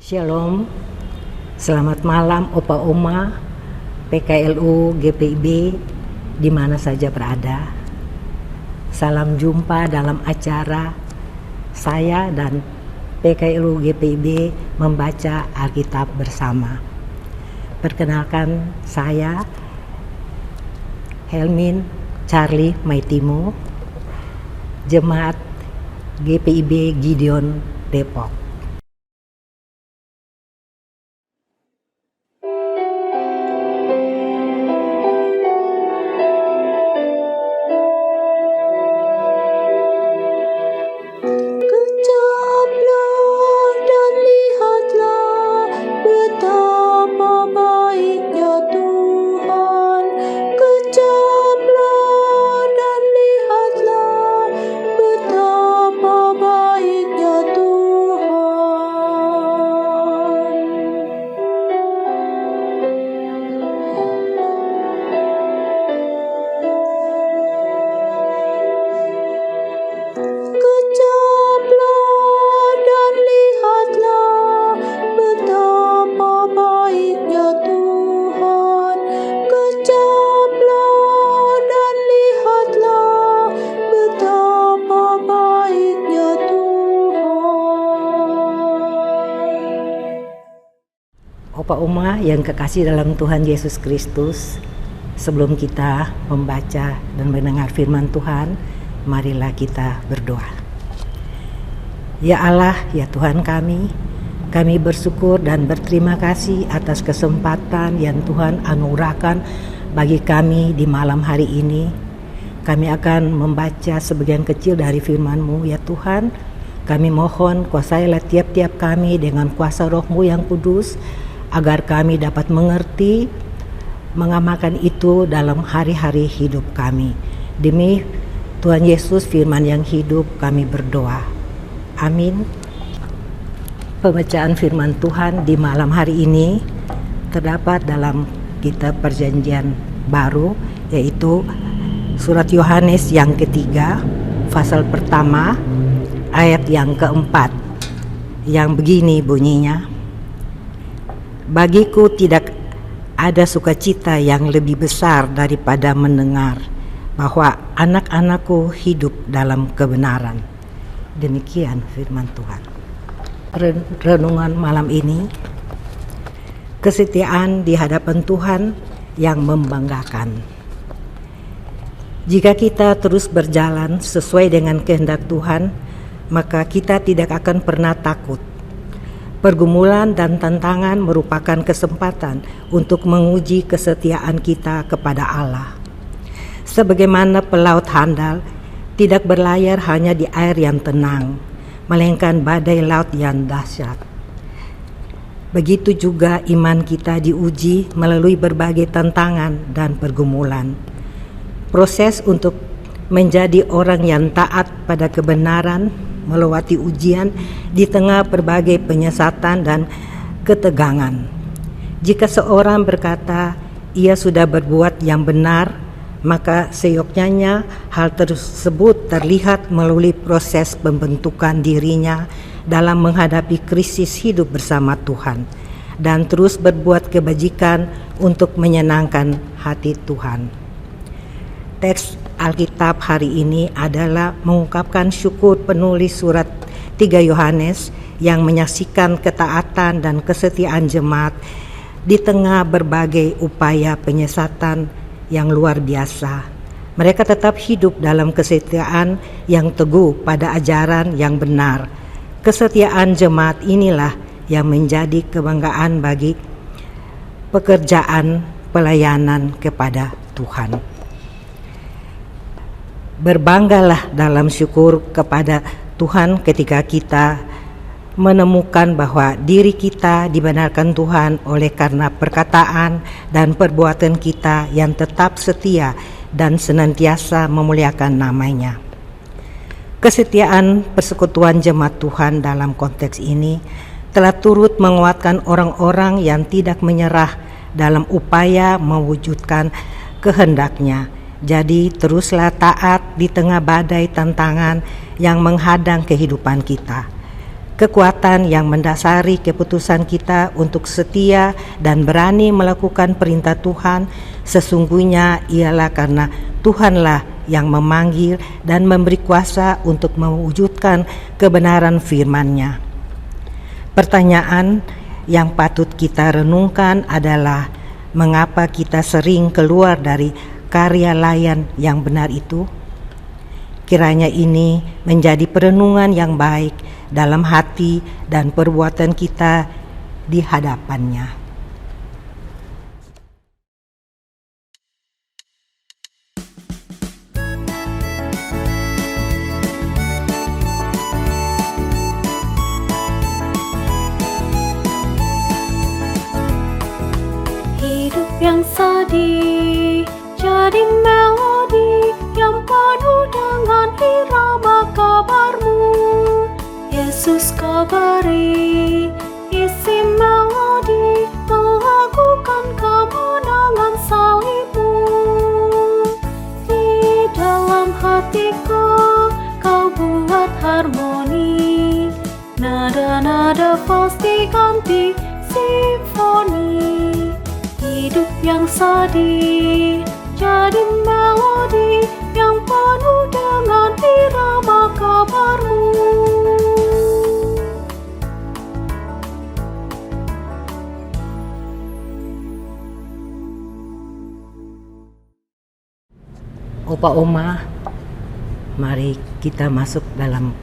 Shalom, selamat malam Opa Oma, PKLU GPIB di mana saja berada. Salam jumpa dalam acara saya dan PKLU GPIB membaca Alkitab bersama. Perkenalkan, saya Helmin Charlie Maitimo, Jemaat GPIB Gideon Depok. Opa Oma yang kekasih dalam Tuhan Yesus Kristus, sebelum kita membaca dan mendengar firman Tuhan, marilah kita berdoa. Ya Allah, ya Tuhan kami bersyukur dan berterima kasih atas kesempatan yang Tuhan anugerahkan bagi kami di malam hari ini. Kami akan membaca sebagian kecil dari firman-Mu, ya Tuhan. Kami mohon kuasailah tiap-tiap kami dengan kuasa Roh-Mu yang kudus, agar kami dapat mengerti, mengamalkan itu dalam hari-hari hidup kami. Demi Tuhan Yesus firman yang hidup kami berdoa. Amin. Pembacaan firman Tuhan di malam hari ini terdapat dalam kitab Perjanjian Baru, yaitu surat Yohanes yang ketiga, pasal pertama, ayat yang keempat, yang begini bunyinya: Bagiku tidak ada sukacita yang lebih besar daripada mendengar bahwa anak-anakku hidup dalam kebenaran. Demikian firman Tuhan. Renungan malam ini, kesetiaan di hadapan Tuhan yang membanggakan. Jika kita terus berjalan sesuai dengan kehendak Tuhan, maka kita tidak akan pernah takut. Pergumulan dan tantangan merupakan kesempatan untuk menguji kesetiaan kita kepada Allah. Sebagaimana pelaut handal tidak berlayar hanya di air yang tenang, melainkan badai laut yang dahsyat. Begitu juga iman kita diuji melalui berbagai tantangan dan pergumulan. Proses untuk menjadi orang yang taat pada kebenaran melewati ujian di tengah berbagai penyesatan dan ketegangan. Jika seorang berkata ia sudah berbuat yang benar, maka seyogyanya hal tersebut terlihat melalui proses pembentukan dirinya dalam menghadapi krisis hidup bersama Tuhan dan terus berbuat kebajikan untuk menyenangkan hati Tuhan. Teks Alkitab hari ini adalah mengungkapkan syukur penulis surat 3 Yohanes yang menyaksikan ketaatan dan kesetiaan jemaat di tengah berbagai upaya penyesatan yang luar biasa. Mereka tetap hidup dalam kesetiaan yang teguh pada ajaran yang benar. Kesetiaan jemaat inilah yang menjadi kebanggaan bagi pekerjaan pelayanan kepada Tuhan. Berbanggalah dalam syukur kepada Tuhan ketika kita menemukan bahwa diri kita dibenarkan Tuhan oleh karena perkataan dan perbuatan kita yang tetap setia dan senantiasa memuliakan namanya. Kesetiaan persekutuan jemaat Tuhan dalam konteks ini telah turut menguatkan orang-orang yang tidak menyerah dalam upaya mewujudkan kehendaknya. Jadi teruslah taat di tengah badai tantangan yang menghadang kehidupan kita. Kekuatan yang mendasari keputusan kita untuk setia dan berani melakukan perintah Tuhan sesungguhnya ialah karena Tuhanlah yang memanggil dan memberi kuasa untuk mewujudkan kebenaran firman-Nya. Pertanyaan yang patut kita renungkan adalah mengapa kita sering keluar dari karya layan yang benar itu? Kiranya ini menjadi perenungan yang baik dalam hati dan perbuatan kita di hadapan-Nya. Hidup yang sedih jadi melodi yang penuh dengan irama kabar-Mu. Yesus Kau beri isi melodi melakukan kemenangan salib-Mu. Di dalam hatiku Kau buat harmoni, nada-nada fals diganti simfoni. Hidup yang sedih jadi melodi yang penuh dengan irama kabar-Mu. Opa Oma, mari kita masuk dalam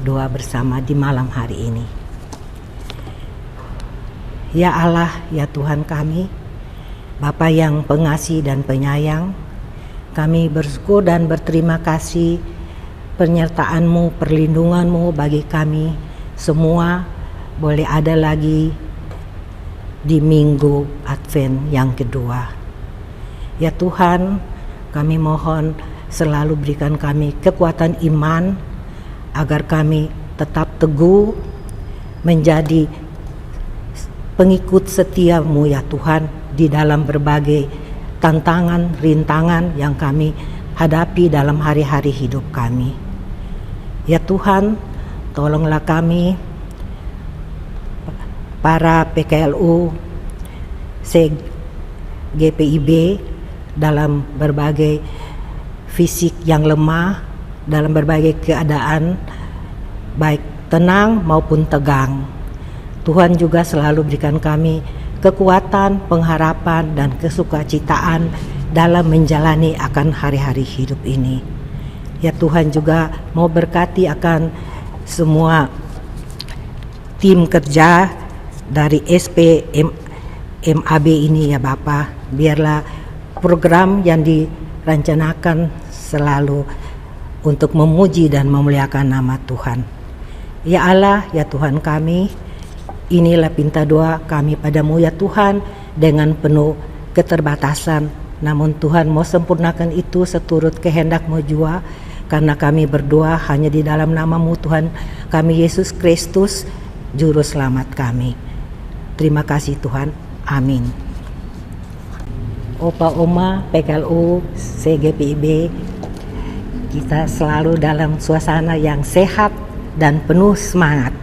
doa bersama di malam hari ini. Ya Allah, ya Tuhan kami, Bapa yang pengasih dan penyayang, kami bersyukur dan berterima kasih penyertaan-Mu, perlindungan-Mu bagi kami semua boleh ada lagi di minggu Advent yang kedua. Ya Tuhan, kami mohon selalu berikan kami kekuatan iman agar kami tetap teguh menjadi pengikut setia-Mu ya Tuhan di dalam berbagai tantangan, rintangan yang kami hadapi dalam hari-hari hidup kami. Ya Tuhan, tolonglah kami para PKLU GPIB dalam berbagai fisik yang lemah, dalam berbagai keadaan baik tenang maupun tegang. Tuhan juga selalu berikan kami kekuatan, pengharapan, dan kesukacitaan dalam menjalani akan hari-hari hidup ini. Ya Tuhan juga mau berkati akan semua tim kerja dari MAB ini ya Bapa. Biarlah program yang dirancanakan selalu untuk memuji dan memuliakan nama Tuhan. Ya Allah, ya Tuhan kami, inilah pinta doa kami padamu ya Tuhan dengan penuh keterbatasan. Namun Tuhan mau sempurnakan itu seturut kehendak-Mu jua, karena kami berdoa hanya di dalam nama-Mu Tuhan kami Yesus Kristus, Juru Selamat kami. Terima kasih Tuhan. Amin. Opa Oma PKLU CGPIB, kita selalu dalam suasana yang sehat dan penuh semangat.